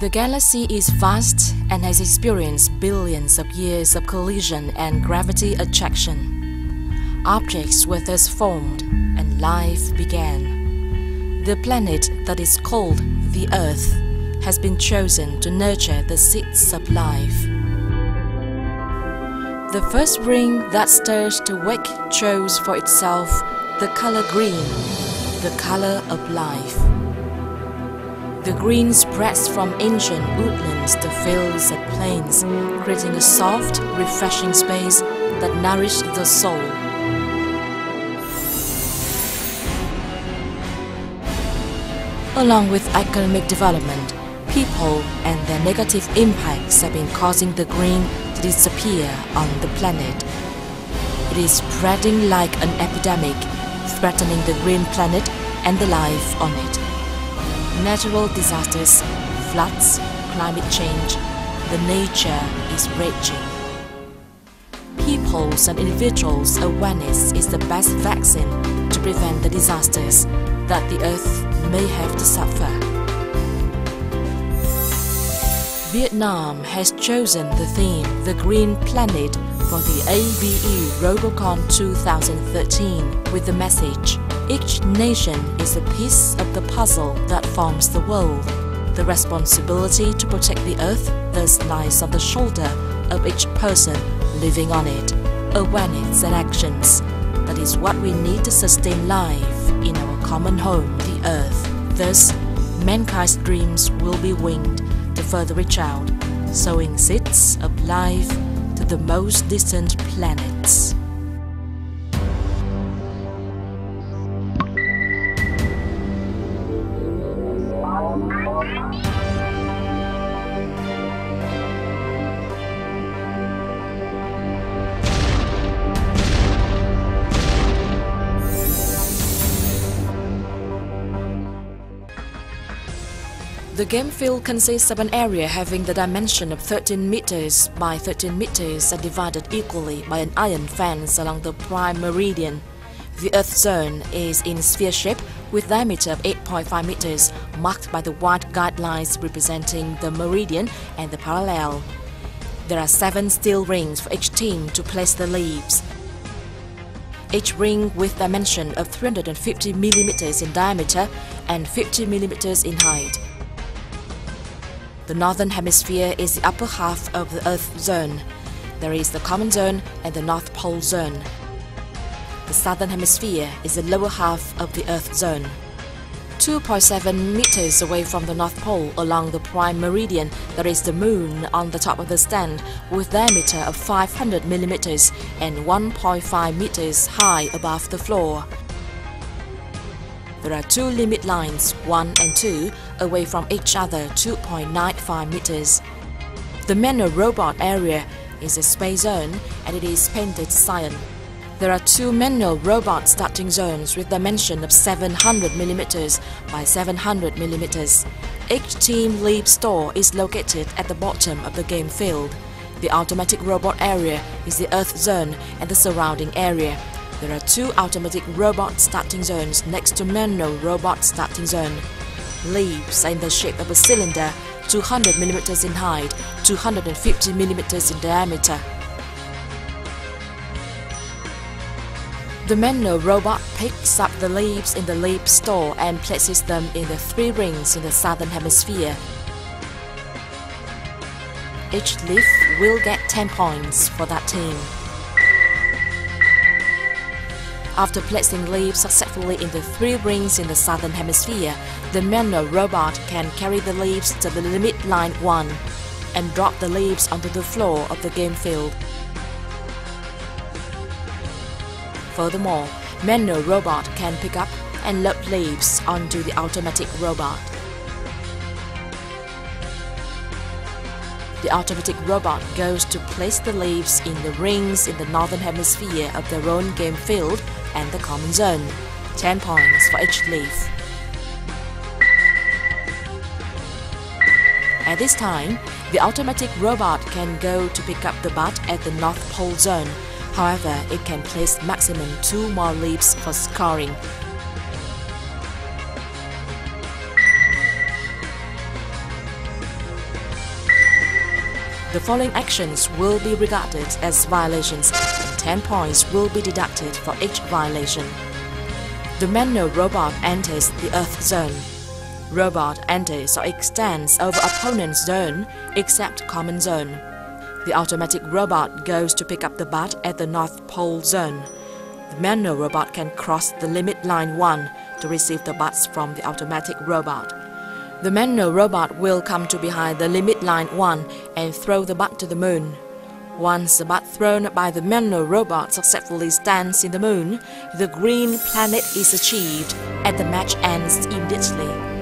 The galaxy is vast and has experienced billions of years of collision and gravity attraction. Objects were thus formed and life began. The planet that is called the Earth has been chosen to nurture the seeds of life. The first ring that stirs to wake chose for itself the color green, the color of life. The green spreads from ancient woodlands to fields and plains, creating a soft, refreshing space that nourishes the soul. Along with economic development, people and their negative impacts have been causing the green to disappear on the planet. It is spreading like an epidemic, threatening the green planet and the life on it. Natural disasters, floods, climate change, the nature is raging. People's and individuals' awareness is the best vaccine to prevent the disasters that the Earth may have to suffer. Vietnam has chosen the theme The Green Planet for the ABE Robocon 2013 with the message, each nation is a piece of the puzzle that forms the world. The responsibility to protect the Earth thus lies on the shoulder of each person living on it. Awareness and actions, that is what we need to sustain life in our common home, the Earth. Thus, mankind's dreams will be winged to further reach out, sowing seeds of life to the most distant planets. The game field consists of an area having the dimension of 13 meters by 13 meters and divided equally by an iron fence along the prime meridian. The Earth zone is in sphere shape with diameter of 8.5 meters, marked by the white guidelines representing the meridian and the parallel. There are 7 steel rings for each team to place the leaves. Each ring with dimension of 350 millimeters in diameter and 50 millimeters in height. The northern hemisphere is the upper half of the Earth zone. There is the common zone and the North Pole zone. The southern hemisphere is the lower half of the Earth zone. 2.7 meters away from the North Pole along the prime meridian, there is the moon on the top of the stand with diameter of 500 millimeters and 1.5 meters high above the floor. There are 2 limit lines, 1 and 2, away from each other 2.95 meters. The manual robot area is a space zone and it is painted cyan. There are 2 manual robot starting zones with dimension of 700 millimeters by 700 millimeters. Each team leave store is located at the bottom of the game field. The automatic robot area is the Earth zone and the surrounding area. There are 2 automatic robot starting zones next to manual robot starting zone. Leaves are in the shape of a cylinder, 200 millimeters in height, 250 millimeters in diameter. The manual robot picks up the leaves in the leaf store and places them in the 3 rings in the southern hemisphere. Each leaf will get 10 points for that team. After placing leaves successfully in the 3 rings in the southern hemisphere, the manual robot can carry the leaves to the limit line 1 and drop the leaves onto the floor of the game field. Furthermore, manual robot can pick up and load leaves onto the automatic robot. The automatic robot goes to place the leaves in the rings in the northern hemisphere of their own game field and the common zone. 10 points for each leaf. At this time, the automatic robot can go to pick up the bud at the North Pole zone. However, it can place maximum 2 more leaves for scoring. The following actions will be regarded as violations and 10 points will be deducted for each violation. The manual robot enters the Earth zone. Robot enters or extends over opponent's zone except common zone. The automatic robot goes to pick up the bat at the North Pole zone. The manual robot can cross the limit line 1 to receive the bats from the automatic robot. The manual robot will come to behind the limit line 1 and throw the bat to the moon. Once the bat thrown by the manual robot successfully stands in the moon, the green planet is achieved and the match ends immediately.